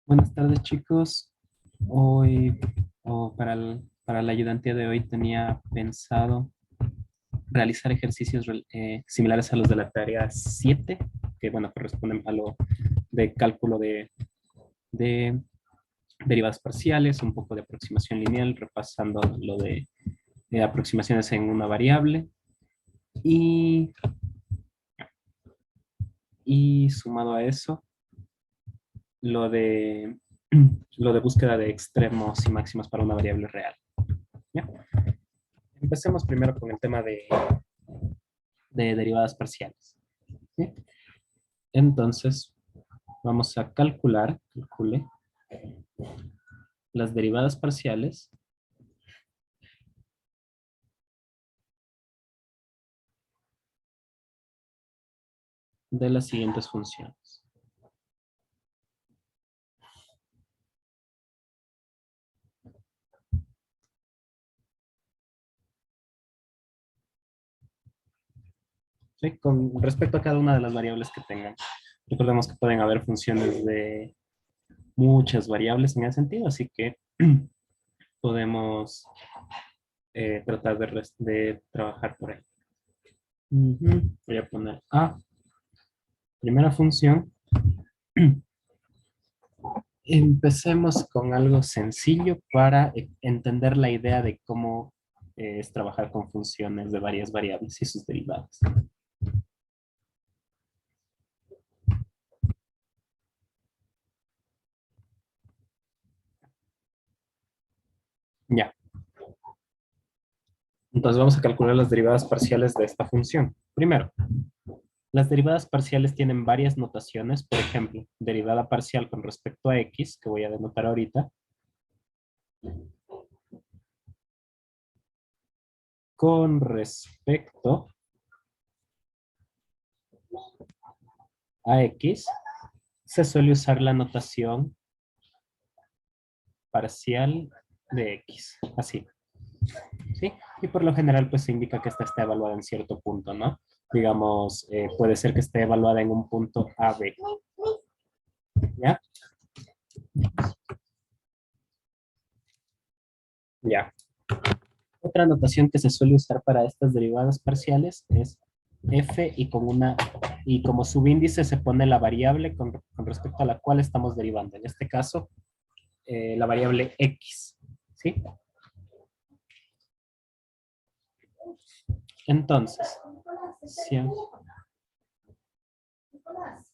Buenas tardes, chicos. Hoy, para la ayudantía de hoy, tenía pensado realizar ejercicios similares a los de la tarea 7, que, bueno, corresponden a lo de cálculo de derivadas parciales, un poco de aproximación lineal, repasando lo de aproximaciones en una variable y, y sumado a eso, lo de, lo de búsqueda de extremos y máximos para una variable real. ¿Ya? Empecemos primero con el tema de derivadas parciales. ¿Sí? Entonces, vamos a calcule las derivadas parciales de las siguientes funciones. ¿Sí? Con respecto a cada una de las variables que tengan. Recordemos que pueden haber funciones de muchas variables en ese sentido, así que podemos tratar de trabajar por ahí. Voy a poner A. Primera función. Empecemos con algo sencillo para entender la idea de cómo es trabajar con funciones de varias variables y sus derivadas. Ya. Entonces vamos a calcular las derivadas parciales de esta función. Primero, las derivadas parciales tienen varias notaciones. Por ejemplo, derivada parcial con respecto a x, que voy a denotar ahorita, con respecto a x, se suele usar la notación parcial de x, así. ¿Sí? Y por lo general, pues se indica que esta está evaluada en cierto punto, ¿no? Digamos, puede ser que esté evaluada en un punto AB. ¿Ya? Ya. Otra notación que se suele usar para estas derivadas parciales es f y como subíndice se pone la variable con respecto a la cual estamos derivando. En este caso, la variable x. ¿Sí? Entonces, si,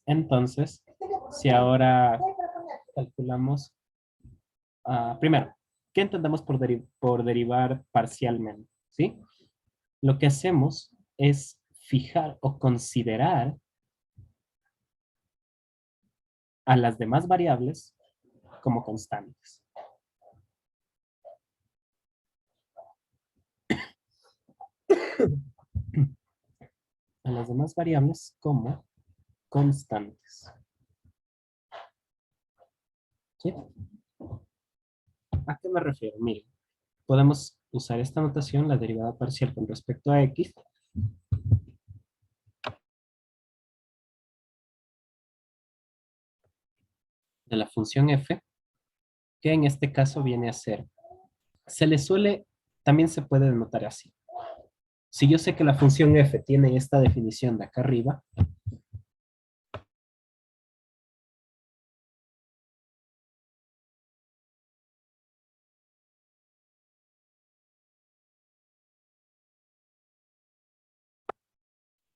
entonces, si ahora calculamos, primero, ¿qué entendemos por derivar parcialmente? ¿Sí? Lo que hacemos es fijar o considerar a las demás variables como constantes. A las demás variables como constantes. ¿Sí? ¿A qué me refiero? Miren, podemos usar esta notación, la derivada parcial con respecto a x, de la función f, que en este caso viene a ser, también se puede denotar así. Si yo sé que la función f tiene esta definición de acá arriba,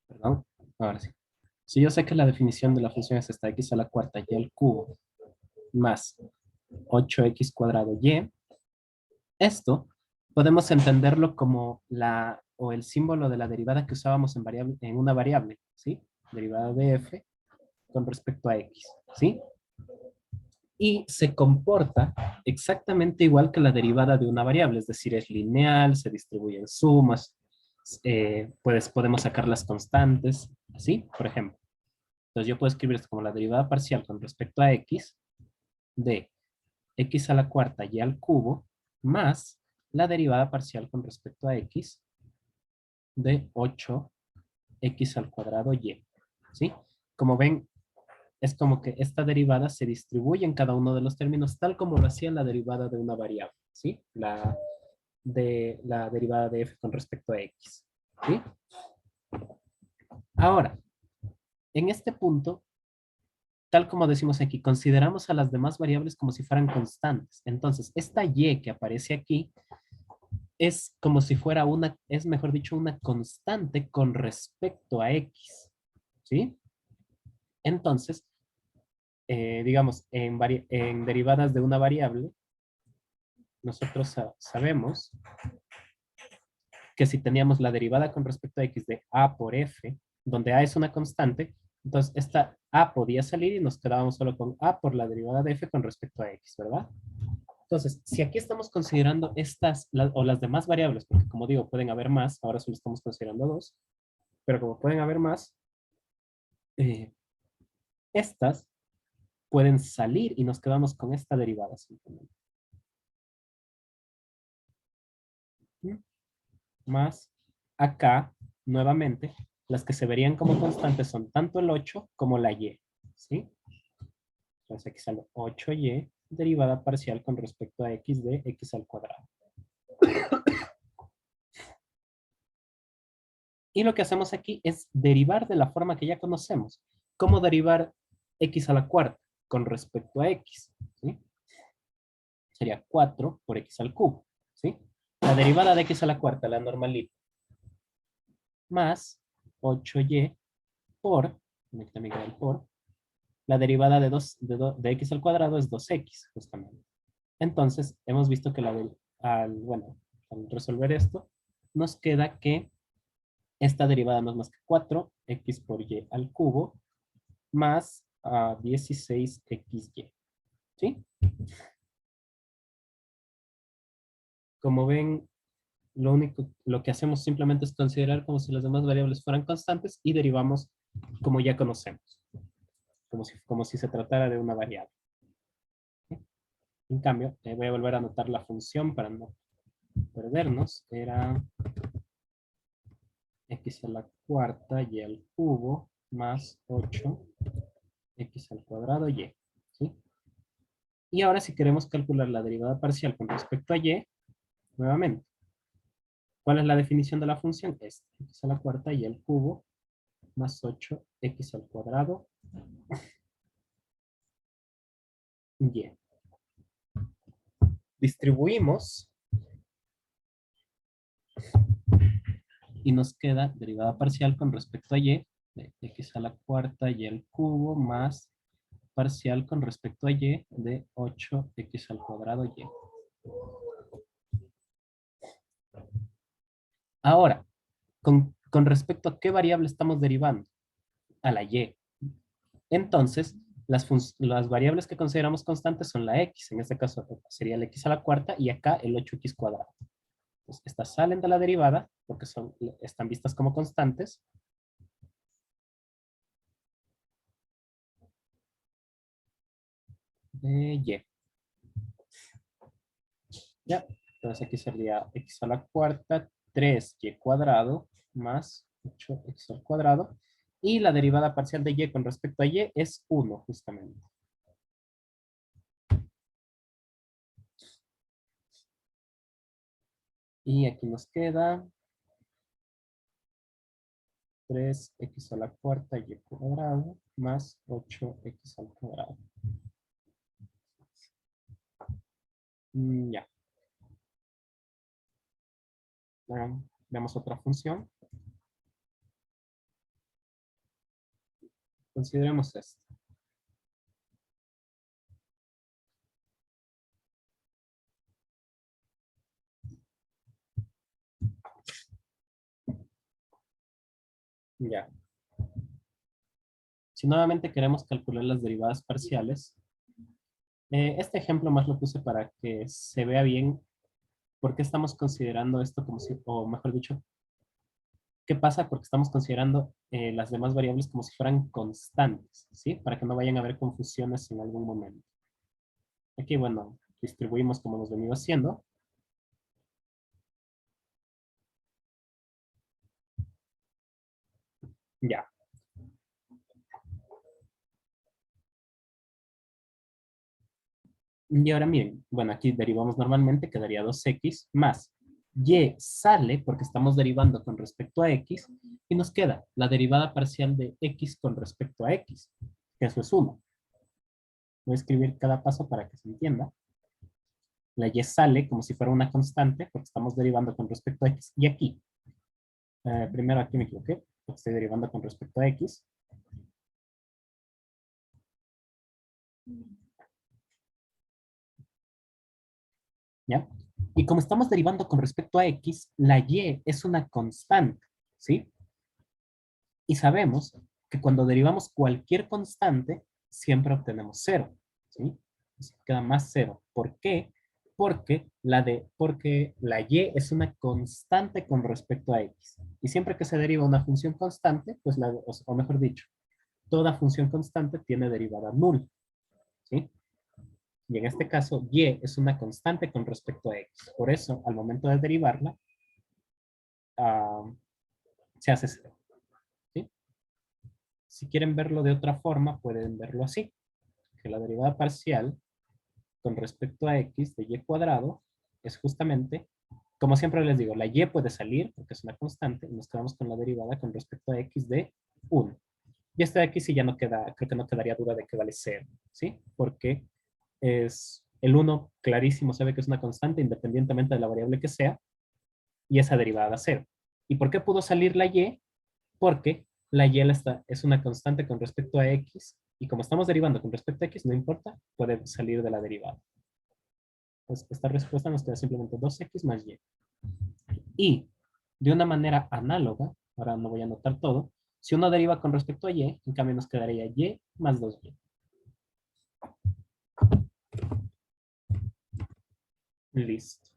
perdón, ahora sí. Si yo sé que la definición de la función es esta x a la cuarta y al cubo más 8x cuadrado y, esto podemos entenderlo como o el símbolo de la derivada que usábamos en una variable, ¿sí? Derivada de f con respecto a x, ¿sí? Y se comporta exactamente igual que la derivada de una variable, es decir, es lineal, se distribuye en sumas, podemos sacar las constantes, ¿sí? Por ejemplo. Entonces yo puedo escribir esto como la derivada parcial con respecto a x de x a la cuarta y al cubo más la derivada parcial con respecto a x de 8x al cuadrado y, ¿sí? Como ven, es como que esta derivada se distribuye en cada uno de los términos, tal como lo hacía la derivada de una variable, ¿sí? La derivada de f con respecto a x, ¿sí? Ahora, en este punto, tal como decimos aquí, consideramos a las demás variables como si fueran constantes. Entonces, esta y que aparece aquí es como si fuera es mejor dicho, una constante con respecto a x, ¿sí? Entonces, digamos, en derivadas de una variable, nosotros sabemos que si teníamos la derivada con respecto a x de a por f, donde a es una constante, entonces esta a podía salir y nos quedábamos solo con a por la derivada de f con respecto a x, ¿verdad? Entonces, si aquí estamos considerando o las demás variables, porque como digo, pueden haber más, ahora solo estamos considerando dos, pero como pueden haber más, eh, estas pueden salir y nos quedamos con esta derivada simplemente. ¿Mm? Más acá, nuevamente, las que se verían como constantes son tanto el 8 como la y, ¿sí? Entonces aquí sale 8y derivada parcial con respecto a x de x al cuadrado. Y lo que hacemos aquí es derivar de la forma que ya conocemos. ¿Cómo derivar x a la cuarta? Con respecto a x, ¿sí? Sería 4 por x al cubo, ¿sí? La derivada de x a la cuarta, la normalita, más 8y por, aquí también queda el por, la derivada de x al cuadrado es 2x, justamente. Entonces, hemos visto que bueno, al resolver esto, nos queda que esta derivada no es más que 4x por y al cubo más 16xy, ¿sí? Como ven, lo que hacemos simplemente es considerar como si las demás variables fueran constantes y derivamos como ya conocemos, como si se tratara de una variable. ¿Sí? En cambio, voy a volver a anotar la función para no perdernos. Era x a la cuarta y al cubo más 8x al cuadrado y, ¿sí? Y ahora si queremos calcular la derivada parcial con respecto a y, nuevamente, ¿cuál es la definición de la función? Es x a la cuarta y al cubo más 8x al cuadrado y. Distribuimos y nos queda derivada parcial con respecto a y de x a la cuarta y al cubo más parcial con respecto a y de 8x al cuadrado y. Ahora, con respecto a qué variable estamos derivando, a la y. Entonces, las variables que consideramos constantes son la x, en este caso sería el x a la cuarta y acá el 8x cuadrado. Entonces, estas salen de la derivada porque están vistas como constantes. De y. Ya, entonces aquí sería x a la cuarta, 3y cuadrado más 8x al cuadrado. Y la derivada parcial de y con respecto a y es 1, justamente. Y aquí nos queda 3x a la cuarta y cuadrado más 8x al cuadrado. Ya. Veamos otra función. Consideremos esto. Ya. Si nuevamente queremos calcular las derivadas parciales, este ejemplo más lo puse para que se vea bien por qué estamos considerando esto como si, o mejor dicho, qué pasa porque estamos considerando las demás variables como si fueran constantes, ¿sí? Para que no vayan a haber confusiones en algún momento. Aquí, bueno, distribuimos como hemos venido haciendo. Ya. Y ahora miren, bueno, aquí derivamos normalmente, quedaría 2x más y sale porque estamos derivando con respecto a x y nos queda la derivada parcial de x con respecto a x, que eso es 1. Voy a escribir cada paso para que se entienda. La y sale como si fuera una constante porque estamos derivando con respecto a x. Y aquí, primero aquí me equivoqué, porque estoy derivando con respecto a x. ¿Ya? Y como estamos derivando con respecto a x, la y es una constante, ¿sí? Y sabemos que cuando derivamos cualquier constante, siempre obtenemos 0, ¿sí? Queda más 0. ¿Por qué? Porque la y es una constante con respecto a x. Y siempre que se deriva una función constante, pues o mejor dicho, toda función constante tiene derivada nula, ¿sí? Y en este caso, y es una constante con respecto a x. Por eso, al momento de derivarla, se hace 0, ¿sí? Si quieren verlo de otra forma, pueden verlo así, que la derivada parcial con respecto a x de y cuadrado es justamente, como siempre les digo, la y puede salir porque es una constante y nos quedamos con la derivada con respecto a x de 1. Y esta de aquí sí ya no queda, creo que no quedaría duda de que vale 0, ¿sí? Porque es el 1 clarísimo, sabe que es una constante independientemente de la variable que sea, y esa derivada da 0. ¿Y por qué pudo salir la y? Porque la y es una constante con respecto a x, y como estamos derivando con respecto a x, no importa, puede salir de la derivada. Pues esta respuesta nos queda simplemente 2x más y. Y de una manera análoga, ahora no voy a anotar todo, si uno deriva con respecto a y, en cambio nos quedaría y más 2y. Listo.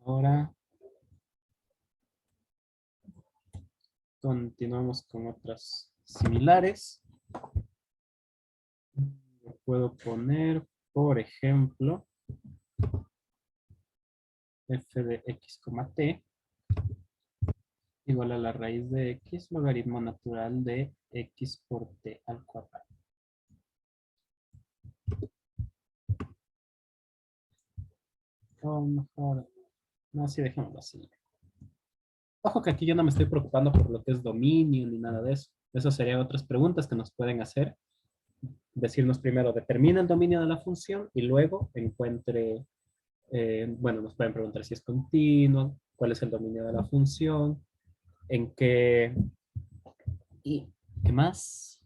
Ahora continuamos con otras similares. Puedo poner, por ejemplo, f de x, t igual a la raíz de x logaritmo natural de x por t al cuadrado. O mejor, no, sí, dejémoslo así. Ojo que aquí yo no me estoy preocupando por lo que es dominio ni nada de eso. Eso serían otras preguntas que nos pueden hacer. Decirnos primero, determina el dominio de la función y luego encuentre, bueno, nos pueden preguntar si es continuo, cuál es el dominio de la función, en qué, y qué más,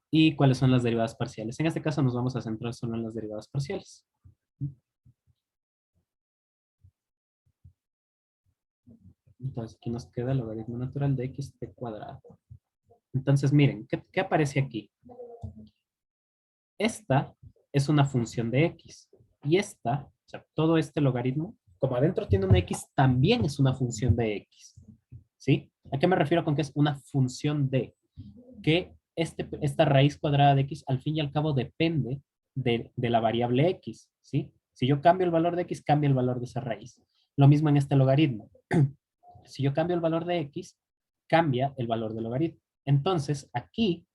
y cuáles son las derivadas parciales. En este caso nos vamos a centrar solo en las derivadas parciales. Entonces aquí nos queda el logaritmo natural de x t cuadrado. Entonces miren, ¿qué aparece aquí? Esta es una función de x. Y esta, o sea, todo este logaritmo, como adentro tiene una x, también es una función de x. ¿Sí? ¿A qué me refiero con que es una función de? Que esta raíz cuadrada de x al fin y al cabo depende de la variable x. ¿Sí? Si yo cambio el valor de x, cambia el valor de esa raíz. Lo mismo en este logaritmo. Si yo cambio el valor de x, cambia el valor del logaritmo. Entonces, aquí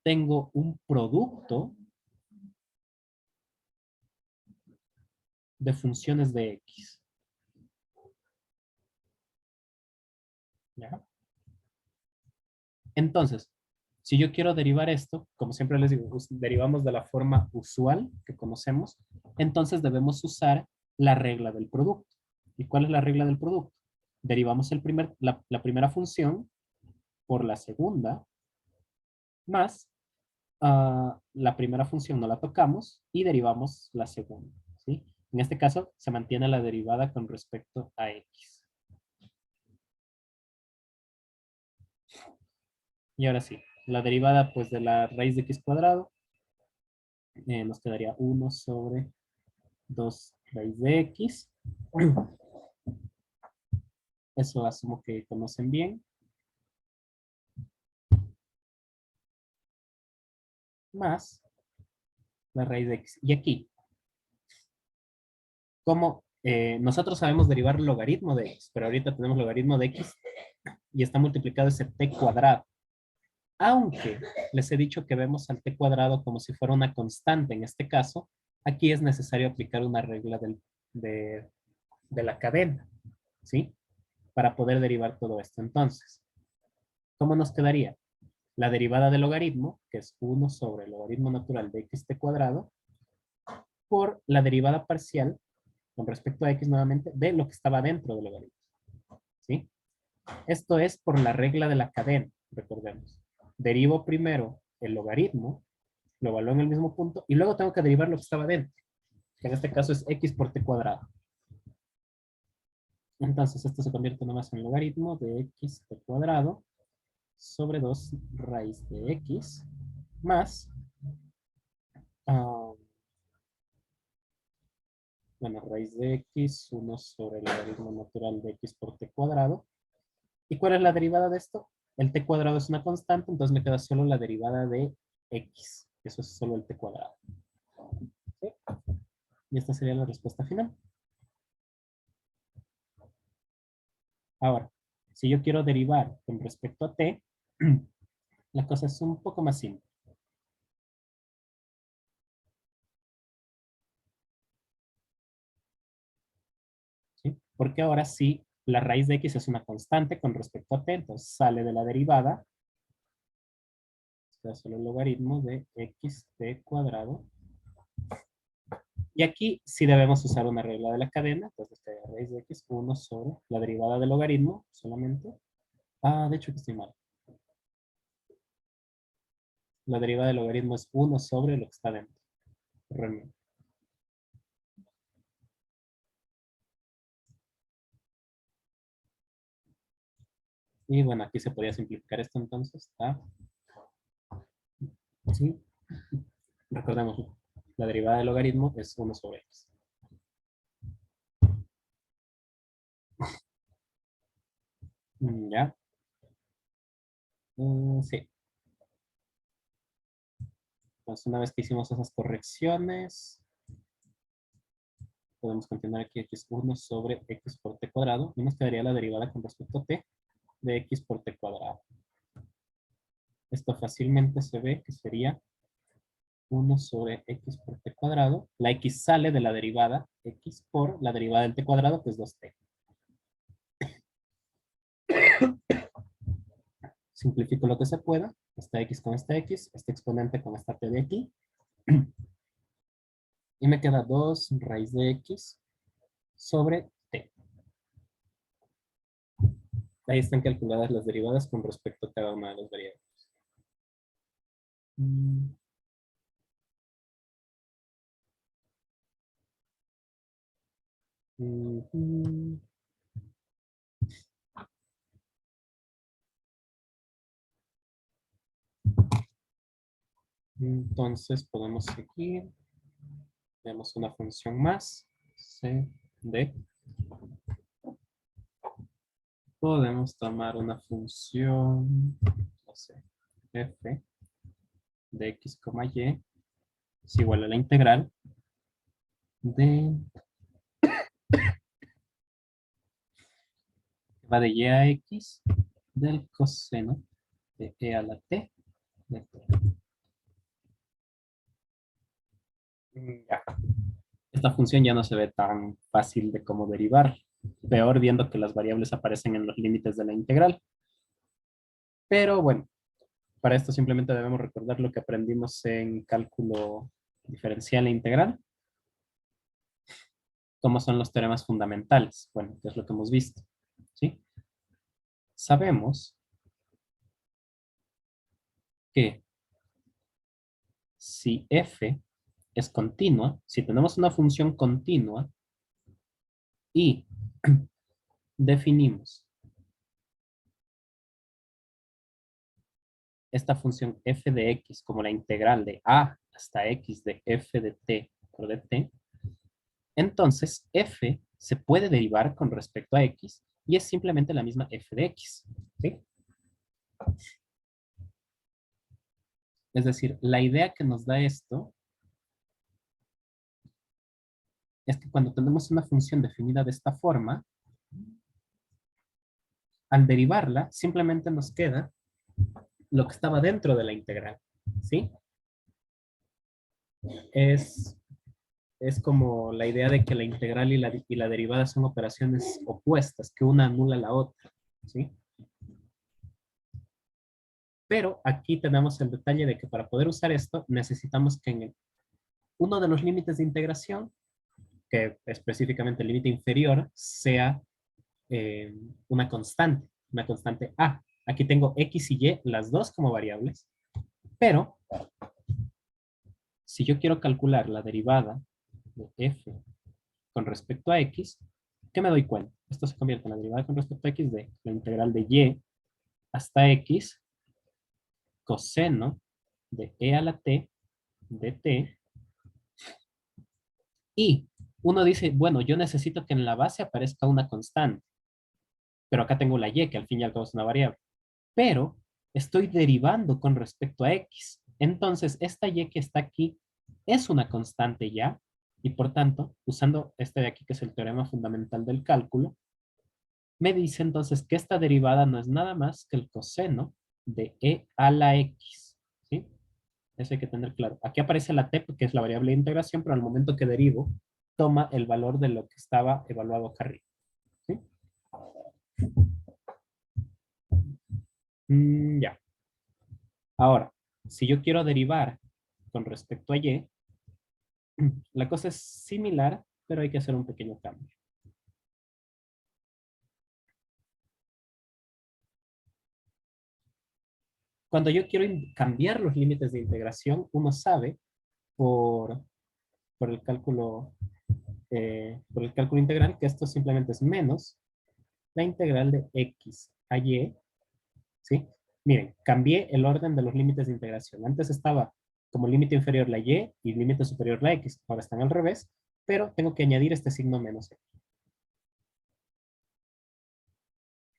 tengo un producto de funciones de x. ¿Ya? Entonces, si yo quiero derivar esto, como siempre les digo, derivamos de la forma usual que conocemos, entonces debemos usar la regla del producto. ¿Y cuál es la regla del producto? Derivamos la primera función por la segunda, más la primera función no la tocamos y derivamos la segunda. ¿Sí? En este caso, se mantiene la derivada con respecto a x. Y ahora sí, la derivada pues de la raíz de x cuadrado nos quedaría 1 sobre 2 raíz de x. Eso asumo que conocen bien. Más la raíz de x. Y aquí, como nosotros sabemos derivar logaritmo de x, pero ahorita tenemos logaritmo de x y está multiplicado ese t cuadrado. Aunque les he dicho que vemos al t cuadrado como si fuera una constante en este caso, aquí es necesario aplicar una regla de la cadena, ¿sí? Para poder derivar todo esto. Entonces, ¿cómo nos quedaría? La derivada del logaritmo, que es 1 sobre el logaritmo natural de xt cuadrado, por la derivada parcial, con respecto a x nuevamente, de lo que estaba dentro del logaritmo, ¿sí? Esto es por la regla de la cadena, recordemos. Derivo primero el logaritmo, lo evalúo en el mismo punto, y luego tengo que derivar lo que estaba dentro, que en este caso es x por t cuadrado. Entonces esto se convierte nomás en logaritmo de x t cuadrado sobre 2 raíz de x más, bueno, raíz de x, 1 sobre el logaritmo natural de x por t cuadrado. ¿Y cuál es la derivada de esto? El t cuadrado es una constante, entonces me queda solo la derivada de x. Eso es solo el t cuadrado. ¿Sí? Y esta sería la respuesta final. Ahora, si yo quiero derivar con respecto a t, la cosa es un poco más simple. ¿Sí? Porque ahora sí, la raíz de x es una constante con respecto a t, entonces sale de la derivada. Queda solo el logaritmo de xt cuadrado. Y aquí sí debemos usar una regla de la cadena, entonces la raíz de x 1 sobre la derivada del logaritmo solamente. De hecho que estoy mal. La derivada del logaritmo es 1 sobre lo que está dentro. Realmente. Y bueno, aquí se podría simplificar esto entonces. Sí. Recordemos, la derivada del logaritmo es 1 sobre x. ¿Ya? Sí. Entonces, una vez que hicimos esas correcciones, podemos continuar aquí x 1 sobre x por t cuadrado. Y nos quedaría la derivada con respecto a t de x por t cuadrado. Esto fácilmente se ve que sería 1 sobre x por t cuadrado. La x sale de la derivada x por la derivada del t cuadrado, que es 2t. Simplifico lo que se pueda. Esta x con esta x, este exponente con esta t de aquí. Y me queda 2 raíz de x sobre t. Ahí están calculadas las derivadas con respecto a cada una de las variables. Entonces podemos seguir. Tenemos una función más. C, D. Podemos tomar una función, no sé, f de x, y es igual a la integral de, va de y a x del coseno de e a la t de t. Ya. Esta función ya no se ve tan fácil de cómo derivar. Peor viendo que las variables aparecen en los límites de la integral. Pero bueno, para esto simplemente debemos recordar lo que aprendimos en cálculo diferencial e integral. ¿Cómo son los teoremas fundamentales? Bueno, que es lo que hemos visto. ¿Sí? Sabemos que si f es continua, si tenemos una función continua y definimos esta función f de x como la integral de a hasta x de f de t por dt, entonces f se puede derivar con respecto a x y es simplemente la misma f de x. ¿Sí? Es decir, la idea que nos da esto es que cuando tenemos una función definida de esta forma, Al derivarla, simplemente nos queda lo que estaba dentro de la integral, ¿sí? Es, es como la idea de que la integral y la derivada son operaciones opuestas, que una anula la otra, ¿sí? Pero aquí tenemos el detalle de que para poder usar esto, necesitamos que en uno de los límites de integración, que específicamente el límite inferior, sea eh, una constante A. Aquí tengo X y Y, las dos como variables, pero si yo quiero calcular la derivada de F con respecto a X, ¿qué me doy cuenta? Esto se convierte en la derivada con respecto a X de la integral de Y hasta X coseno de E a la T de T. Y uno dice, bueno, yo necesito que en la base aparezca una constante, pero acá tengo la Y, que al fin y al cabo es una variable. Pero estoy derivando con respecto a X. Entonces, esta Y que está aquí es una constante ya, y por tanto, usando este de aquí, que es el teorema fundamental del cálculo, me dice entonces que esta derivada no es nada más que el coseno de E a la X, ¿sí? Eso hay que tener claro. Aquí aparece la T, que es la variable de integración, pero al momento que derivo, toma el valor de lo que estaba evaluado acá arriba, ¿sí? Ya. Ahora, si yo quiero derivar con respecto a Y, la cosa es similar, pero hay que hacer un pequeño cambio. Cuando yo quiero cambiar los límites de integración, uno sabe por, por el cálculo por el cálculo integral que esto simplemente es menos la integral de X a Y, ¿sí? Miren, cambié el orden de los límites de integración. Antes estaba como límite inferior la Y y límite superior la X. Ahora están al revés, pero tengo que añadir este signo menos.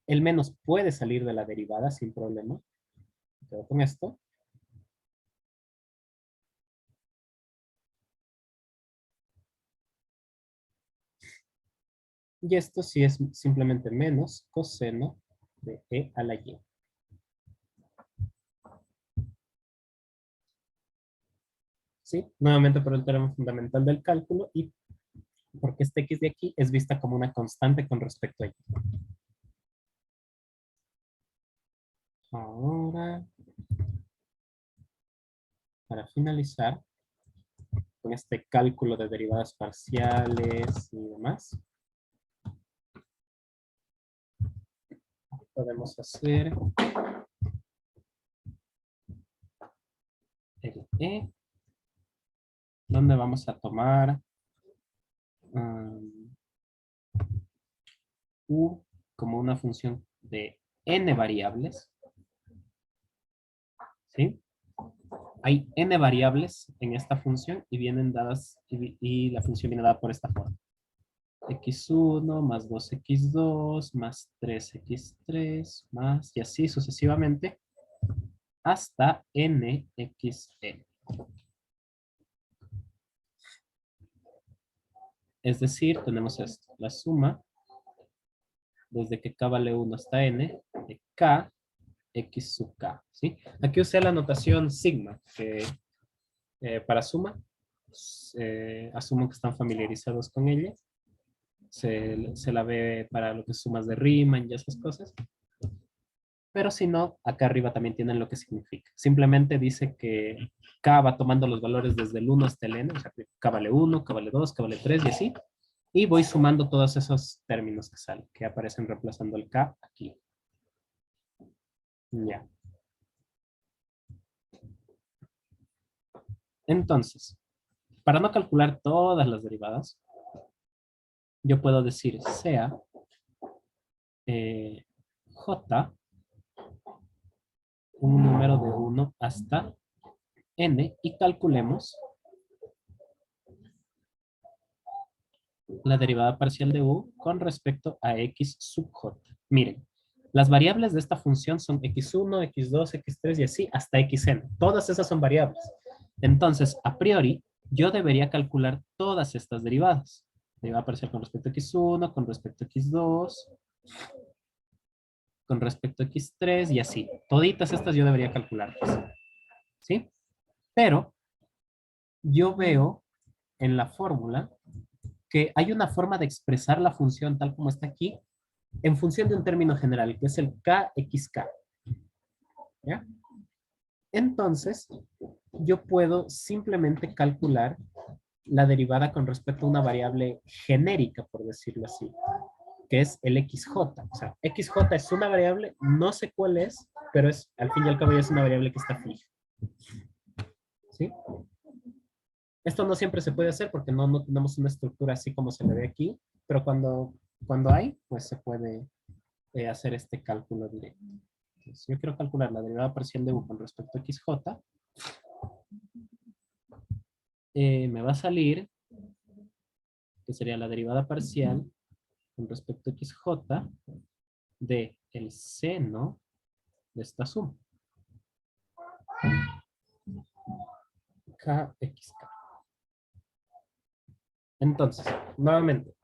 El menos puede salir de la derivada sin problema. Quedo con esto. Y esto sí es simplemente menos coseno de E a la Y. ¿Sí? Nuevamente por el teorema fundamental del cálculo y porque este X de aquí es vista como una constante con respecto a Y. Ahora, para finalizar con este cálculo de derivadas parciales y demás, podemos hacer el E, donde vamos a tomar um, U como una función de n variables, ¿sí? Hay n variables en esta función y vienen dadas, y la función viene dada por esta forma. X1 más 2x2 más 3x3 más y así sucesivamente hasta nxn. Es decir, tenemos esto, la suma desde que k vale 1 hasta n de k x sub k, ¿sí? Aquí usé la notación sigma, que para suma, asumo que están familiarizados con ella, se la ve para lo que es sumas de Riemann y esas cosas, pero si no, acá arriba también tienen lo que significa. Simplemente dice que k va tomando los valores desde el 1 hasta el n, o sea, que k vale 1, k vale 2, k vale 3 y así, y voy sumando todos esos términos que salen, que aparecen reemplazando el k aquí. Ya. Entonces, para no calcular todas las derivadas, yo puedo decir sea j un número de 1 hasta n y calculemos la derivada parcial de u con respecto a x sub j. Miren, las variables de esta función son x1, x2, x3 y así hasta xn. Todas esas son variables. Entonces, a priori, yo debería calcular todas estas derivadas. Derivada parcial con respecto a x1, con respecto a x2, con respecto a x3 y así. Toditas estas yo debería calcularlas, ¿sí? Pero yo veo en la fórmula que hay una forma de expresar la función tal como está aquí en función de un término general, que es el kxk. ¿Ya? Entonces, yo puedo simplemente calcular la derivada con respecto a una variable genérica, por decirlo así, que es el xj. O sea, xj es una variable, no sé cuál es, pero es, al fin y al cabo ya es una variable que está fija. ¿Sí? Esto no siempre se puede hacer porque no tenemos una estructura así como se le ve aquí, pero cuando hay, pues se puede hacer este cálculo directo. Entonces, yo quiero calcular la derivada parcial de u con respecto a xj. Me va a salir que sería la derivada parcial con respecto a xj de el seno de esta suma. Kxk. Entonces, nuevamente,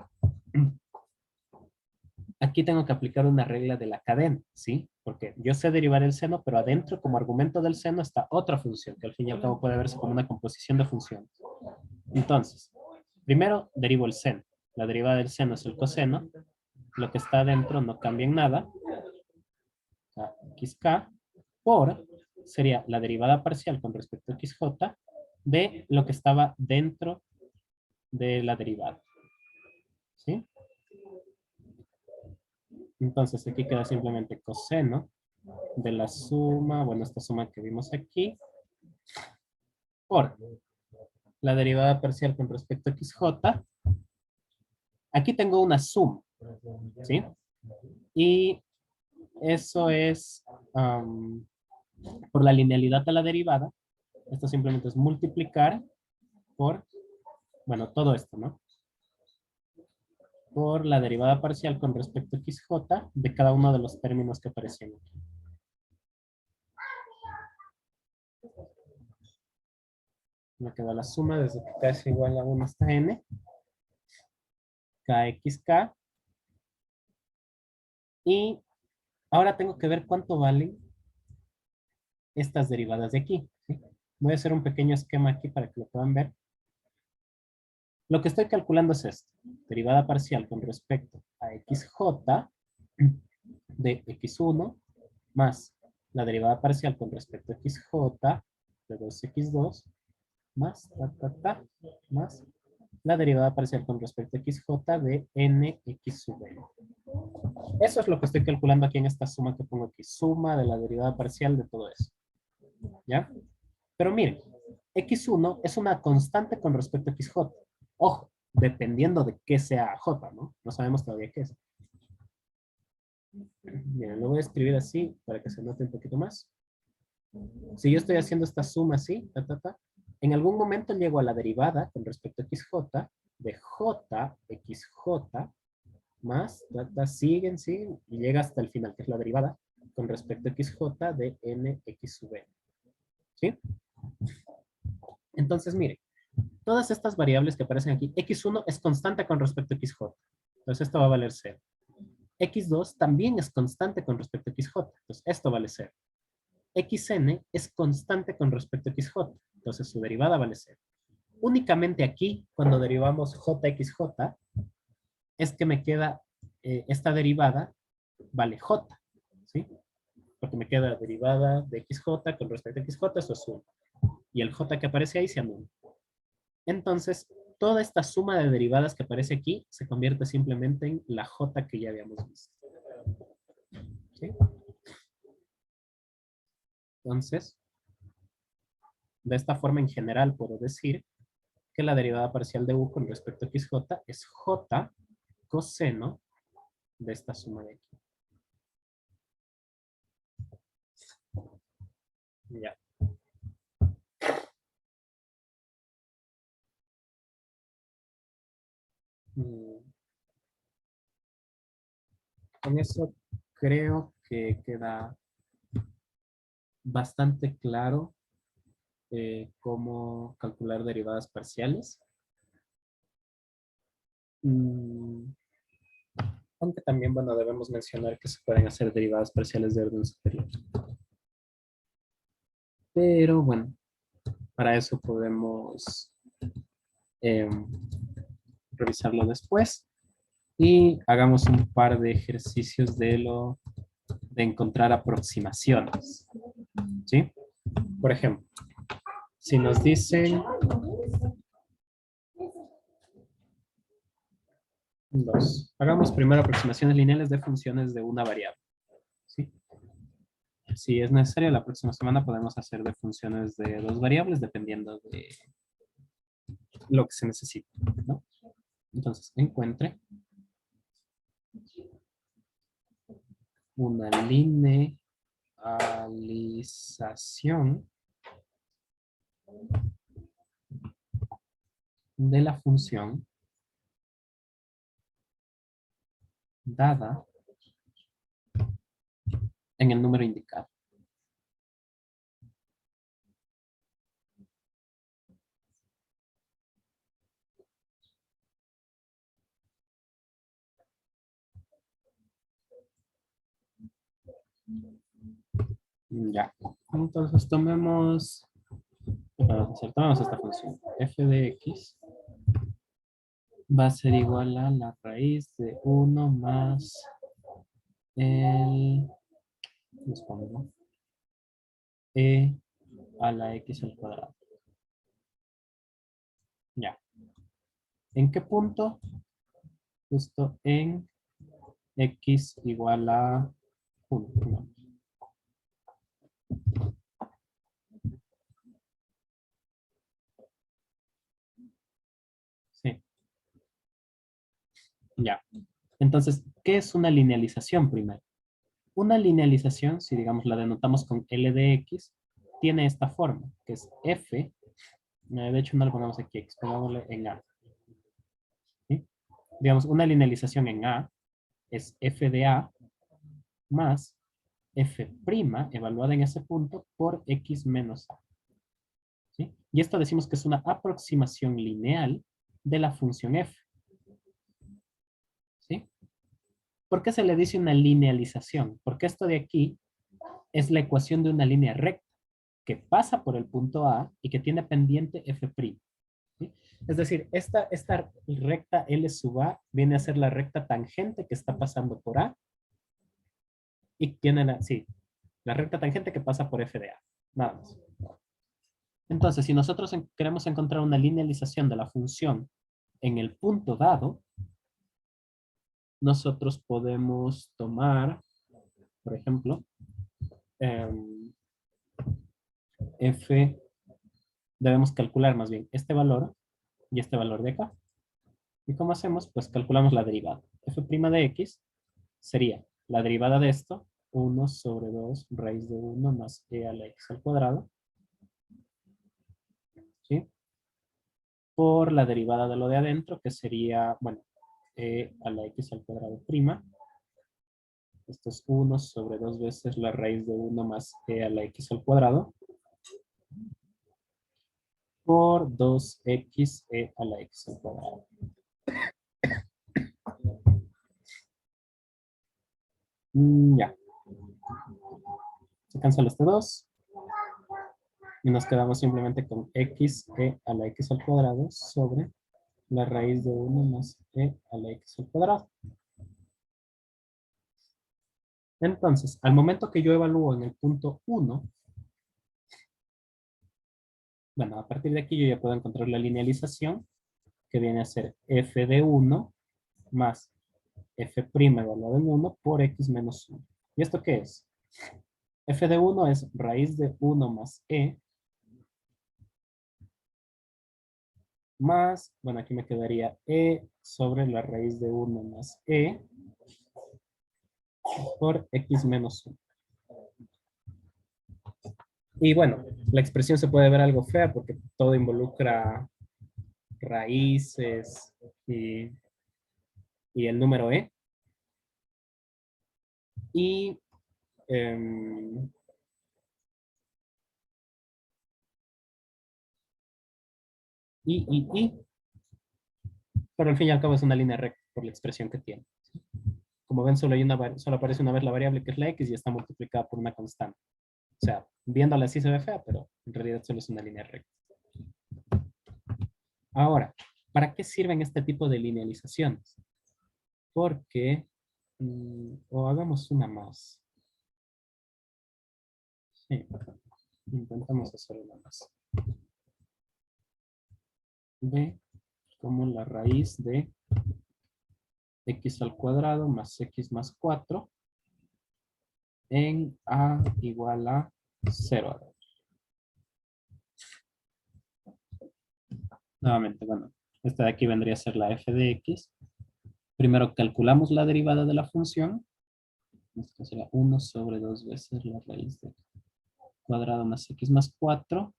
aquí tengo que aplicar una regla de la cadena, ¿sí? Porque yo sé derivar el seno, pero adentro, como argumento del seno, está otra función, que al fin y al cabo puede verse como una composición de funciones. Entonces, primero derivo el seno. La derivada del seno es el coseno. Lo que está adentro no cambia en nada. Xk por, sería la derivada parcial con respecto a xj de lo que estaba dentro de la derivada. ¿Sí? Entonces aquí queda simplemente coseno de la suma, bueno, esta suma que vimos aquí, por la derivada parcial con respecto a xj. Aquí tengo una suma, ¿sí? Y eso es por la linealidad de la derivada. Esto simplemente es multiplicar por, bueno, todo esto, ¿no? Por la derivada parcial con respecto a xj de cada uno de los términos que aparecen aquí. Me queda la suma desde que k es igual a 1 hasta n. Kxk. Y ahora tengo que ver cuánto valen estas derivadas de aquí, ¿sí? Voy a hacer un pequeño esquema aquí para que lo puedan ver. Lo que estoy calculando es esto. Derivada parcial con respecto a xj de x1 más la derivada parcial con respecto a xj de 2x2 más más la derivada parcial con respecto a xj de nx sub n. Eso es lo que estoy calculando aquí en esta suma que pongo aquí. Suma de la derivada parcial de todo eso. ¿Ya? Pero miren, x1 es una constante con respecto a xj. Ojo, dependiendo de qué sea j, ¿no? No sabemos todavía qué es. Miren, lo voy a escribir así para que se note un poquito más. Si yo estoy haciendo esta suma así, en algún momento llego a la derivada con respecto a xj de j, xj, más, siguen, y llega hasta el final, que es la derivada con respecto a xj de nx sub n. ¿Sí? Entonces, miren, todas estas variables que aparecen aquí, x1 es constante con respecto a xj. Entonces, esto va a valer 0. x2 también es constante con respecto a xj. Entonces, esto vale 0. xn es constante con respecto a xj. Entonces, su derivada vale 0. Únicamente aquí, cuando derivamos jxj, es que me queda esta derivada vale j, ¿sí? Porque me queda derivada de xj con respecto a xj, eso es 1. Y el j que aparece ahí se anula. Entonces, toda esta suma de derivadas que aparece aquí se convierte simplemente en la j que ya habíamos visto. ¿Sí? Entonces, de esta forma en general puedo decir que la derivada parcial de u con respecto a xj es j coseno de esta suma de aquí. Ya. Con eso creo que queda bastante claro cómo calcular derivadas parciales. Aunque también, bueno, debemos mencionar que se pueden hacer derivadas parciales de orden superior. Pero bueno, para eso podemos em, revisarlo después. Y hagamos un par de ejercicios de encontrar aproximaciones. ¿Sí? Por ejemplo, si nos dicen dos, hagamos primero aproximaciones lineales de funciones de una variable. ¿Sí? Si es necesario, la próxima semana podemos hacer de funciones de dos variables dependiendo de lo que se necesite, ¿no? Entonces, encuentre una linealización de la función dada en el número indicado. Ya. Entonces tomemos esta función. F de X va a ser igual a la raíz de 1 más el, les pongo, E a la X al cuadrado. Ya. ¿En qué punto? Justo en X igual a 1. ¿No? Sí. Ya. Entonces, ¿qué es una linealización primero? Una linealización, si digamos la denotamos con L de X, tiene esta forma, que es F, de hecho no lo ponemos aquí, pongámosle en A. ¿Sí? Digamos, una linealización en A es F de A más F' evaluada en ese punto por X menos A. ¿Sí? Y esto decimos que es una aproximación lineal de la función F. ¿Sí? ¿Por qué se le dice una linealización? Porque esto de aquí es la ecuación de una línea recta que pasa por el punto A y que tiene pendiente F'. ¿Sí? Es decir, esta recta L sub A viene a ser la recta tangente que está pasando por A y tiene la recta tangente que pasa por F de A. Nada más. Entonces, si nosotros queremos encontrar una linealización de la función en el punto dado, nosotros podemos tomar, por ejemplo, F, debemos calcular más bien este valor y este valor de acá. ¿Y cómo hacemos? Pues calculamos la derivada. F' de X sería la derivada de esto, 1 sobre 2 raíz de 1 más E a la X al cuadrado, ¿sí? Por la derivada de lo de adentro, que sería, bueno, E a la X al cuadrado prima. Esto es 1 sobre 2 veces la raíz de 1 más E a la X al cuadrado. Por 2x E a la X al cuadrado. Ya. Se cancela este 2. Y nos quedamos simplemente con x e a la x al cuadrado sobre la raíz de 1 más e a la x al cuadrado. Entonces, al momento que yo evalúo en el punto 1, bueno, a partir de aquí yo ya puedo encontrar la linealización, que viene a ser f de 1 más f' evaluado en 1 por x menos 1. ¿Y esto qué es? F de 1 es raíz de 1 más e más, bueno, aquí me quedaría e sobre la raíz de 1 más e por x menos 1. Y bueno, la expresión se puede ver algo fea porque todo involucra raíces y el número e. Y, em, y, pero al fin y al cabo es una línea recta por la expresión que tiene. como ven, solo aparece una vez la variable que es la x y está multiplicada por una constante. O sea, viéndola así se ve fea, pero en realidad solo es una línea recta. Ahora, ¿para qué sirven este tipo de linealizaciones? Porque, o hagamos una más. Sí, intentamos hacer una más. B como la raíz de x al cuadrado más x más 4 en a igual a 0. Nuevamente, bueno, esta de aquí vendría a ser la f de x. Primero calculamos la derivada de la función. Esto será 1 sobre 2 veces la raíz de cuadrado más x más 4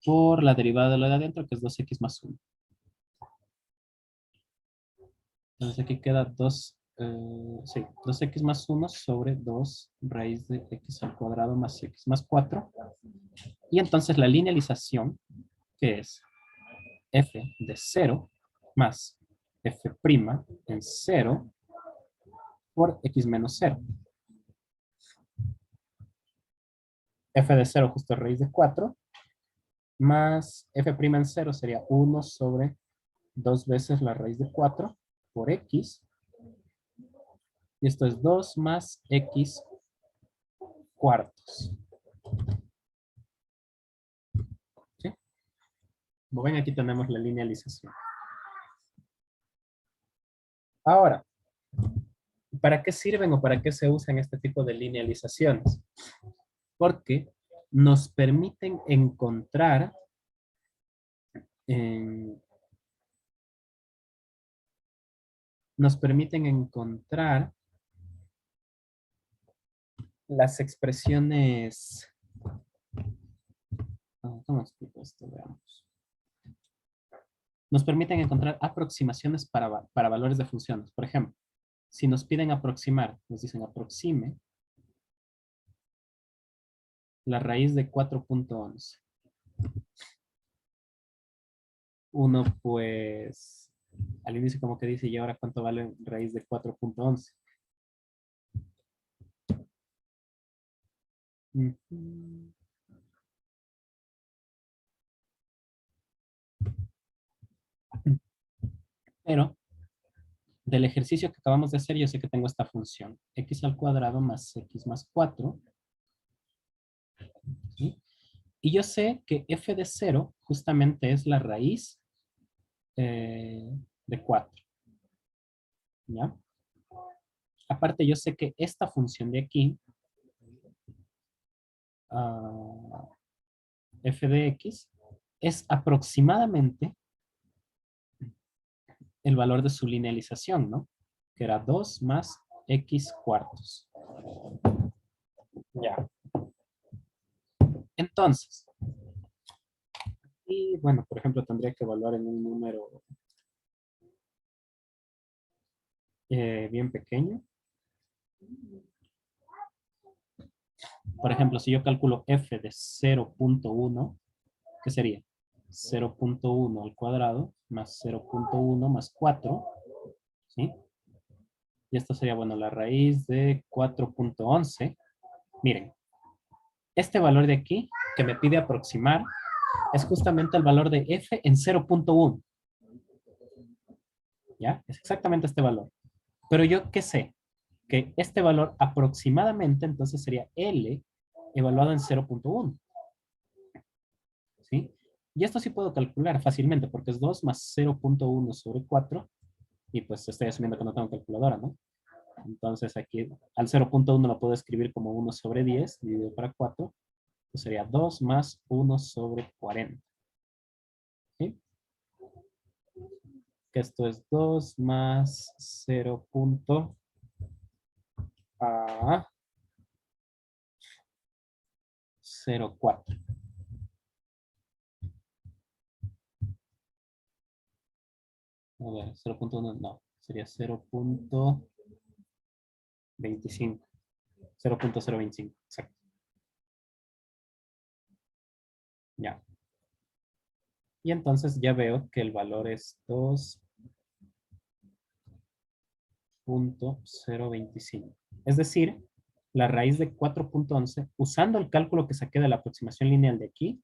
por la derivada de lo de adentro, que es 2x más 1. Entonces aquí queda 2x más 1 sobre 2 raíz de x al cuadrado más x más 4. Y entonces la linealización, que es f de 0 más f' en 0 por x menos 0. F de 0 justo raíz de 4 más f' en 0 sería 1 sobre 2 veces la raíz de 4 por x. Y esto es 2 más x cuartos. ¿Sí? Como ven, aquí tenemos la linealización. Ahora, ¿para qué sirven o para qué se usan este tipo de linealizaciones? Porque nos permiten encontrar las expresiones. ¿Cómo explico esto? Veamos. Nos permiten encontrar aproximaciones para valores de funciones. Por ejemplo, si nos piden aproximar, nos dicen aproxime la raíz de 4.11. Uno, pues, al inicio como que dice, ¿y ahora cuánto vale raíz de 4.11? Pero del ejercicio que acabamos de hacer, yo sé que tengo esta función, x al cuadrado más x más 4. ¿Sí? Y yo sé que f de 0 justamente es la raíz de 4. ¿Ya? Aparte, yo sé que esta función de aquí, f de x, es aproximadamente el valor de su linealización, ¿no? Que era 2 más x cuartos. Ya. Entonces, y bueno, por ejemplo, tendría que evaluar en un número bien pequeño. Por ejemplo, si yo calculo f de 0.1, ¿qué sería? 0.1 al cuadrado más 0.1 más 4, ¿sí? Y esto sería, bueno, la raíz de 4.11. Miren, este valor de aquí que me pide aproximar es justamente el valor de f en 0.1. ¿Ya? Es exactamente este valor. Pero yo, ¿qué sé? Que este valor aproximadamente entonces sería L evaluado en 0.1. ¿Sí? Y esto sí puedo calcular fácilmente porque es 2 más 0.1 sobre 4 y pues estoy asumiendo que no tengo calculadora, ¿no? Entonces aquí al 0.1 lo puedo escribir como 1 sobre 10 dividido para 4. Pues sería 2 más 1 sobre 40. ¿Sí? Que esto es 2 más 0.04. A ver, 0.1 no, sería 0.25. 0.025, exacto. Ya. Y entonces ya veo que el valor es 2 2.025. Es decir, la raíz de 4.11, usando el cálculo que saqué de la aproximación lineal de aquí,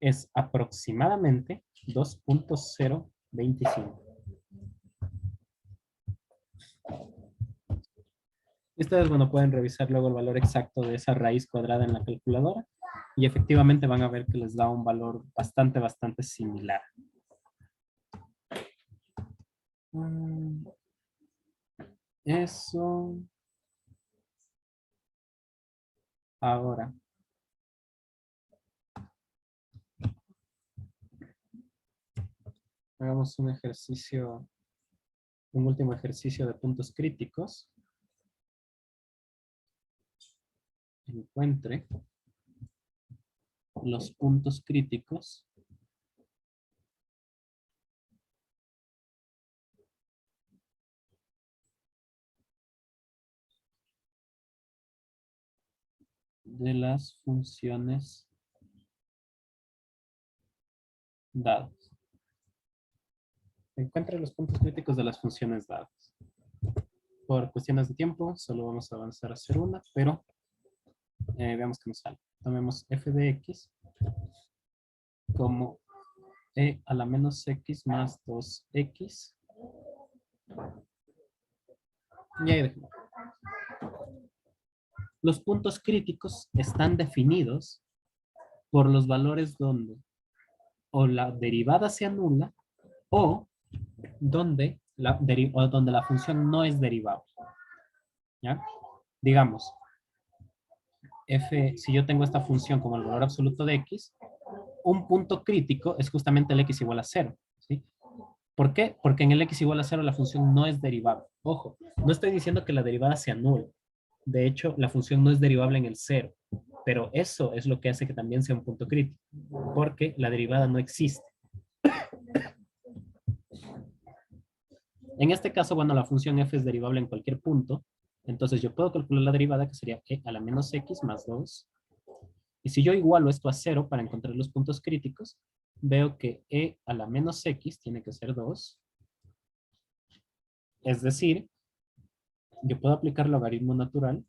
es aproximadamente 2.025. Ustedes, bueno, pueden revisar luego el valor exacto de esa raíz cuadrada en la calculadora y efectivamente van a ver que les da un valor bastante similar. Eso. Ahora. Hagamos un ejercicio, un último ejercicio de puntos críticos. Encuentre los puntos críticos de las funciones dadas. Encuentre los puntos críticos de las funciones dadas. Por cuestiones de tiempo, solo vamos a avanzar a hacer una, pero veamos qué nos sale. Tomemos f de x como e a la menos x más 2x. Y ahí dejemos. Los puntos críticos están definidos por los valores donde o la derivada sea nula o donde la función no es derivable. ¿Ya? Digamos, f, si yo tengo esta función como el valor absoluto de x, un punto crítico es justamente el x igual a 0. ¿Sí? ¿Por qué? Porque en el x igual a 0 la función no es derivable. Ojo, no estoy diciendo que la derivada sea nula. De hecho, la función no es derivable en el 0. Pero eso es lo que hace que también sea un punto crítico. Porque la derivada no existe. En este caso, bueno, la función f es derivable en cualquier punto. Entonces yo puedo calcular la derivada que sería e a la menos x más 2. Y si yo igualo esto a 0 para encontrar los puntos críticos, veo que e a la menos x tiene que ser 2. Es decir, yo puedo aplicar logaritmo natural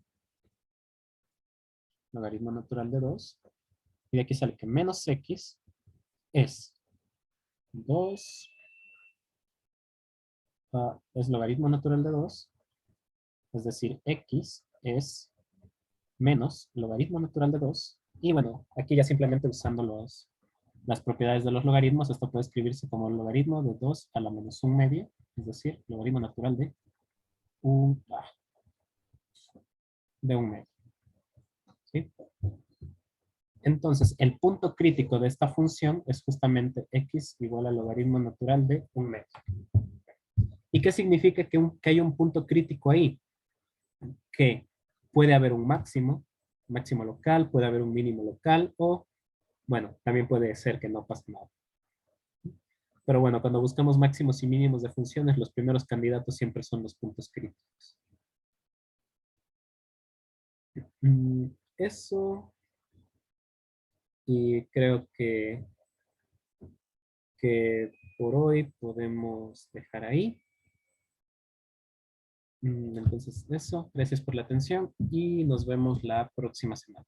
de 2. Y de aquí sale que menos x es 2, es logaritmo natural de 2. Es decir, x es menos logaritmo natural de 2. Y bueno, aquí ya simplemente usando las propiedades de los logaritmos, esto puede escribirse como el logaritmo de 2 a la menos 1 medio, es decir, logaritmo natural de 1 medio. ¿Sí? Entonces, el punto crítico de esta función es justamente x igual al logaritmo natural de 1 medio. ¿Y qué significa que hay un punto crítico ahí? Que puede haber un máximo local, puede haber un mínimo local, o, bueno, también puede ser que no pase nada. Pero bueno, cuando buscamos máximos y mínimos de funciones, los primeros candidatos siempre son los puntos críticos. Eso, y creo que por hoy podemos dejar ahí. Entonces eso, gracias por la atención y nos vemos la próxima semana.